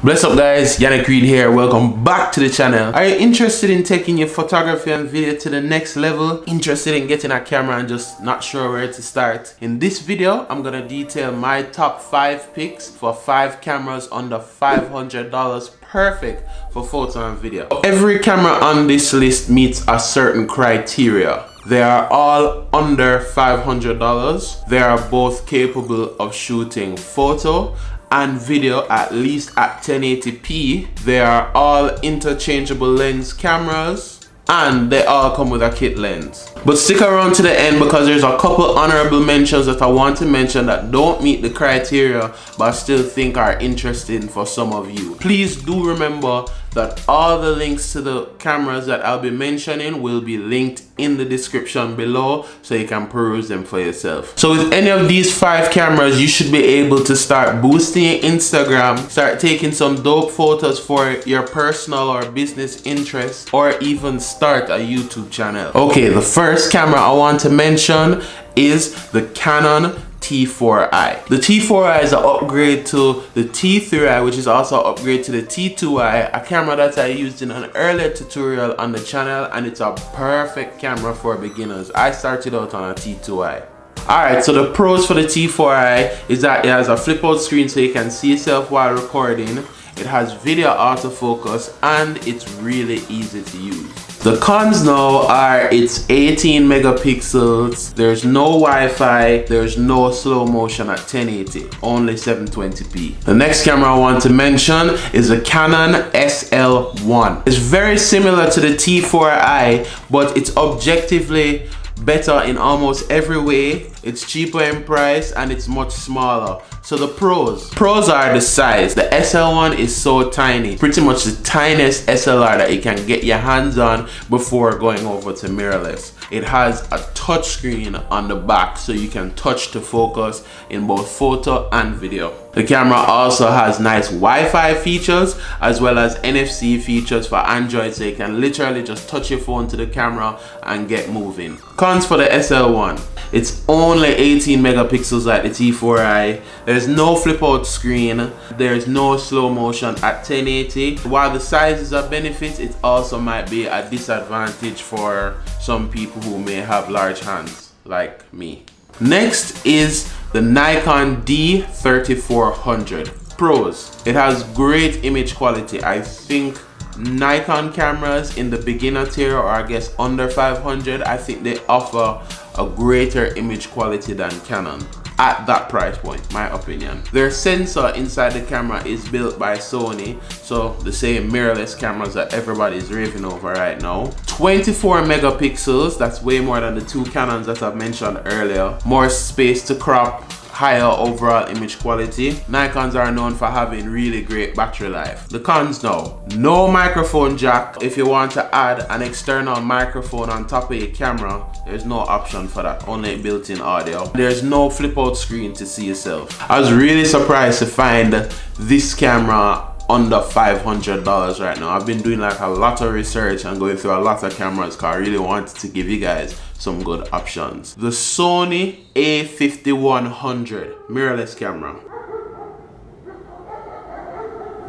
Bless up guys, Yannick Reed here, welcome back to the channel. Are you interested in taking your photography and video to the next level? Interested in getting a camera and just not sure where to start? In this video, I'm gonna detail my top 5 picks for 5 cameras under $500, perfect for photo and video. Every camera on this list meets a certain criteria. They are all under $500. They are both capable of shooting photo and video at least at 1080p. They are all interchangeable lens cameras and they all come with a kit lens. But stick around to the end because there's a couple honorable mentions that I want to mention that don't meet the criteria but I still think are interesting for some of you. Please do remember that all the links to the cameras that I'll be mentioning will be linked in the description below so you can peruse them for yourself. So with any of these 5 cameras, you should be able to start boosting your Instagram, start taking some dope photos for your personal or business interests, or even start a YouTube channel. Okay, the first camera I want to mention is the Canon T4i. The T4i is an upgrade to the T3i, which is also an upgrade to the T2i, a camera that I used in an earlier tutorial on the channel, and it's a perfect camera for beginners. I started out on a T2i. Alright, so the pros for the T4i is that it has a flip out screen so you can see yourself while recording. It has video autofocus and it's really easy to use. The cons now are it's 18 megapixels, there's no Wi-Fi, there's no slow motion at 1080, only 720p. The next camera I want to mention is the Canon SL1. It's very similar to the T4i, but it's objectively better in almost every way. It's cheaper in price and it's much smaller. So the pros are the size. The SL1 is so tiny, pretty much the tiniest SLR that you can get your hands on before going over to mirrorless. It has a touch screen on the back so you can touch to focus in both photo and video. The camera also has nice Wi-Fi features as well as NFC features for Android, so you can literally just touch your phone to the camera and get moving. Cons for the SL1. It's only 18 megapixels like the T4i. There's no flip out screen. There's no slow motion at 1080. While the size is a benefit, it also might be a disadvantage for some people who may have large hands like me. Next is the Nikon D3400. Pros. It has great image quality. I think Nikon cameras in the beginner tier, or I guess under 500, I think they offer a greater image quality than Canon at that price point, my opinion. Their sensor inside the camera is built by Sony, so the same mirrorless cameras that everybody's raving over right now. 24 megapixels, that's way more than the 2 Canons that I've mentioned earlier. More space to crop, higher overall image quality. Nikons are known for having really great battery life. The cons now: no microphone jack. If you want to add an external microphone on top of your camera, there's no option for that, only built-in audio. There's no flip out screen to see yourself. I was really surprised to find this camera under $500 right now. I've been doing like a lot of research and going through a lot of cameras because I really wanted to give you guys some good options. The Sony A5100 mirrorless camera.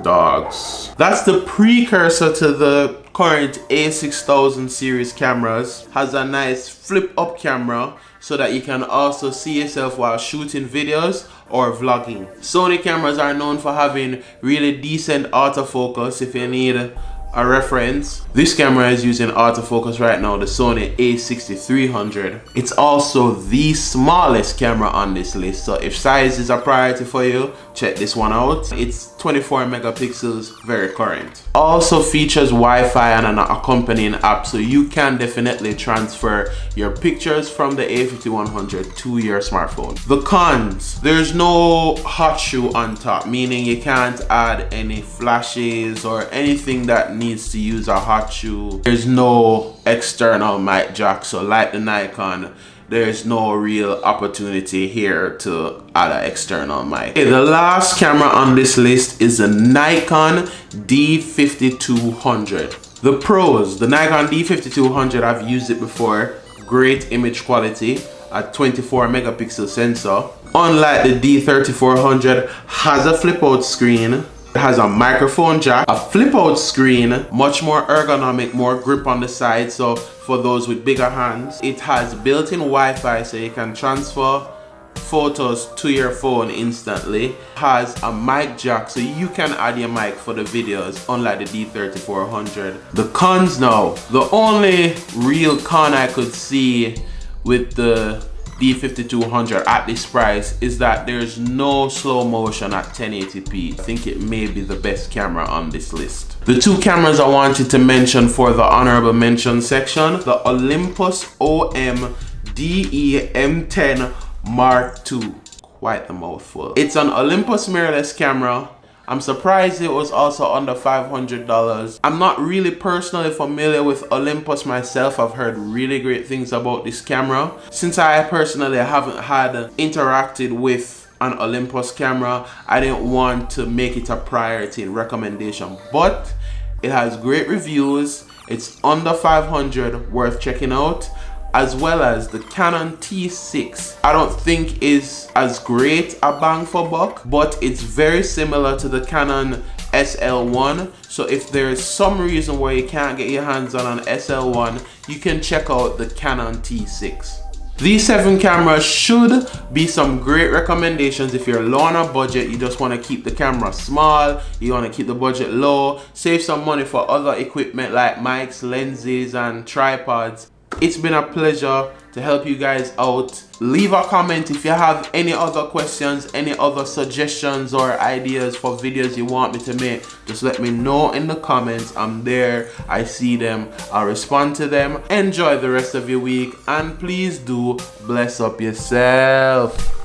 Dogs. That's the precursor to the current A6000 series cameras. Has a nice flip up camera so that you can also see yourself while shooting videos or vlogging. Sony cameras are known for having really decent autofocus if you need a reference. This camera is using autofocus right now, the Sony A6300. It's also the smallest camera on this list, so if size is a priority for you, check this one out. It's 24 megapixels, very current. Also features Wi-Fi and an accompanying app, so you can definitely transfer your pictures from the A5100 to your smartphone. The cons: there's no hot shoe on top, meaning you can't add any flashes or anything that needs to use a hot shoe. There's no external mic jack, so like the Nikon, there's no real opportunity here to add an external mic. Okay, the last camera on this list is the Nikon D5200. The pros: the Nikon D5200, I've used it before. Great image quality, a 24 megapixel sensor. Unlike the D3400, has a flip out screen. It has a microphone jack, a flip out screen, much more ergonomic, more grip on the side, so for those with bigger hands. It has built-in Wi-Fi, so you can transfer photos to your phone instantly. Has a mic jack, so you can add your mic for the videos, unlike the D3400. The cons now. The only real con I could see with the D5200 at this price is that there's no slow motion at 1080p. I think it may be the best camera on this list. The two cameras I wanted to mention for the honorable mention section, the Olympus OM DE M10 Mark II. Quite the mouthful. It's an Olympus mirrorless camera. I'm surprised it was also under $500. I'm not really personally familiar with Olympus myself. I've heard really great things about this camera. Since I personally haven't had interacted with an Olympus camera, I didn't want to make it a priority in recommendation, but it has great reviews. It's under $500, worth checking out, as well as the Canon T6. I don't think is as great a bang for buck, but it's very similar to the Canon SL1. So if there's some reason why you can't get your hands on an SL1, you can check out the Canon T6. These 7 cameras should be some great recommendations if you're low on a budget, you just want to keep the camera small, you want to keep the budget low, save some money for other equipment like mics, lenses, and tripods. It's been a pleasure to help you guys out. Leave a comment if you have any other questions, any other suggestions or ideas for videos you want me to make. Just let me know in the comments. I'm there, I see them, I'll respond to them. Enjoy the rest of your week, and please do bless up yourself.